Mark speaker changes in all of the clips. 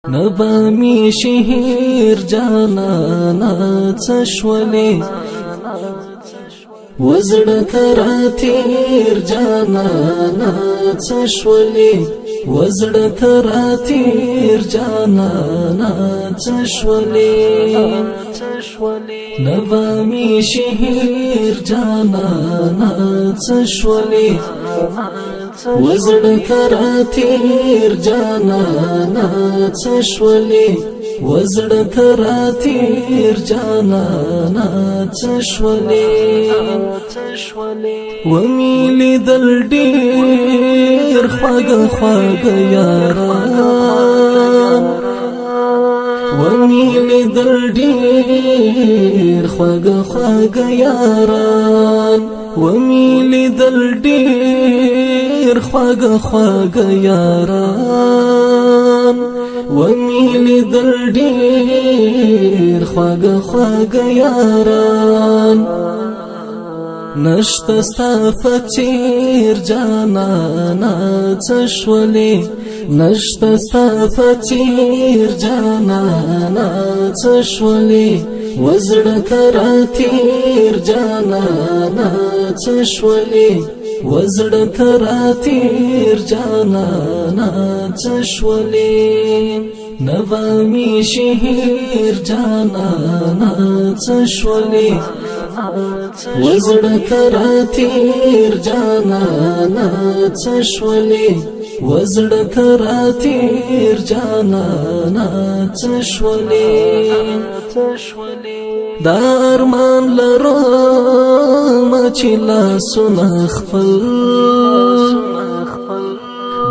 Speaker 1: نبامي شهير جانانا تشولي وزړه راتیر جانانا تشولي وزړه راتیر جانانا تشولي نبامي شهير جانانا تشولي وزړه راتیر جانانا تشولي وزړه راتیر جانانا تشولي وميلي دل ډېر خواږه یاران وميلي دل ډېر خواږه یاران وميلي دل ډېر خواږه یاران وميلي دل ډېر خواږه یاران نشته ستا فچیر جانانا تشولي نشته ستا فچیر جانانا تشولي وزړه راتیر جانانا تشولي وزړه راتیر جانانا تشولي نبامي شهير جانانا تشولي وزړه راتیر جانانا تشولي وزړه راتیر جانانا تشولي دا ارمان لرم چې لاسونه خپل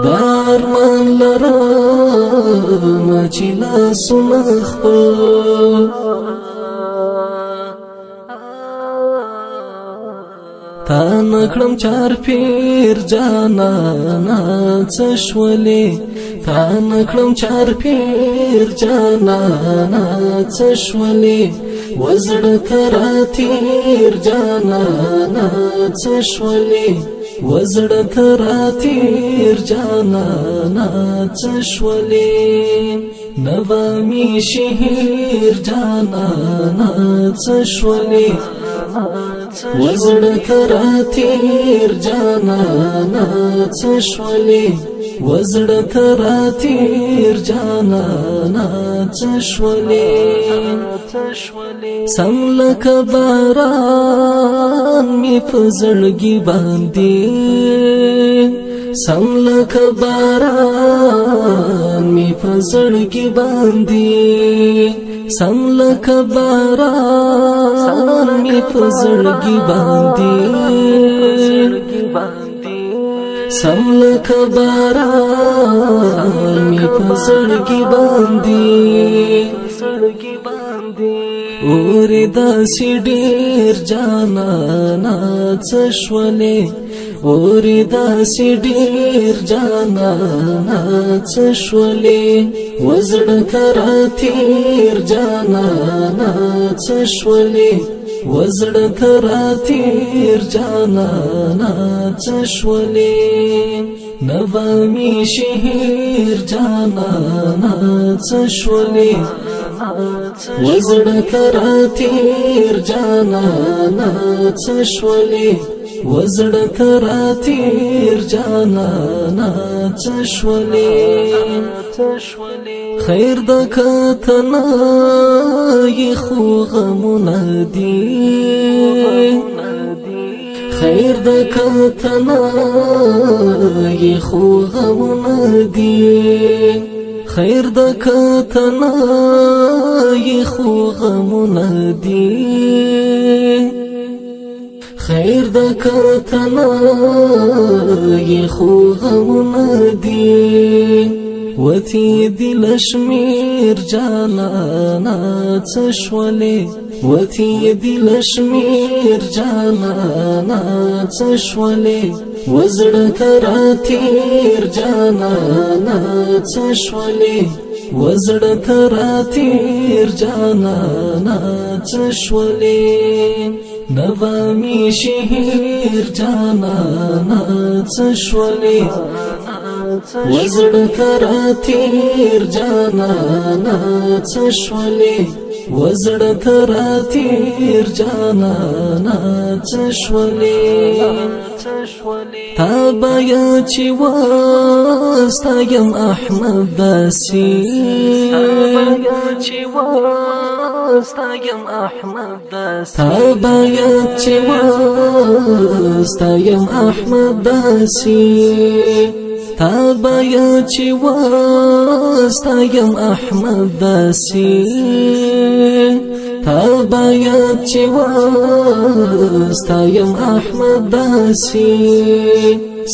Speaker 1: دا ارمان لرم چې لاسونه خپل تا نکړم چار پیر جانانا تشولي تا نکړم چار پیر جانانا تشولي وزړه راتیر جانانا تشولي وزړه راتیر جانانا تشولي نبامي شهير جانانا تشولي وزړه راتیر جانانا تشولي وزړه راتیر جانانا تشولي سم لکه باران می په زړګي باندې سم لکه باران می په زړګي باندې سم لکه باران می په زړګي باندې سم لکه باران می په زړګي باندې اورې داسې ډېر جانانا تشولي اورې داسې ډېر جانانا تشولي وزړه راتیر جانانا تشولي وزړه راتیر جانانا تشولي نبامي شهير جانانا تشولي وزړه راتیر جانانا تشولي وزړه راتیر جانانا تشولي خیر د کتنا خو غمونه دي خیر د کتنا خو غمونه دي خیر د کتنا خو غمونه دي خیر د کتنا خو غمونه دي وتی دل شمیر جانانا تشولي وتی دل شمیر جانانا تشولي وزړه راتیر جانانا تشولي وزړه راتیر جانانا تشولي نبامي شهير جانانا تشولي وزړه کراتیر جانانا چشولې وزړه کراتیر جانانا چشولې تابیا چې واستایم احمد داسي تابیا چې واستایم احمد داسي تابیا چې واستایم احمد داسي تابیا چې واستایم احمد داسي تابیا چې واستایم احمد داسي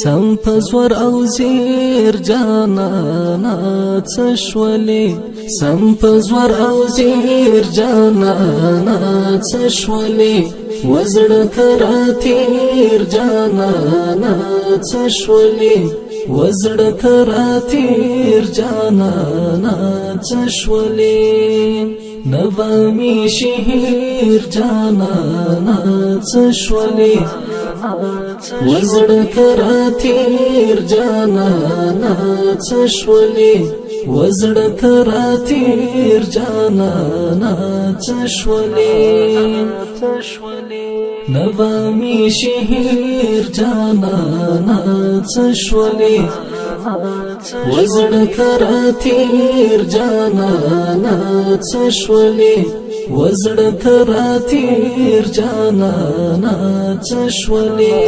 Speaker 1: سم پزور او زیر جانانا چشولې سم پزور او زیر جانانا چشولې وزړه کراتیر جانانا چشولې وزړه کراتیر جانانا چشولې نوامی شهیر جانانا چشولې وزړه کراتیر جانانا چشولې وزړه کراتیر جانانا چشولې نوامی شهیر جانانا چشولې وزړه کراتیر جانانا چشولې وزړه کراتیر جانانا چشولې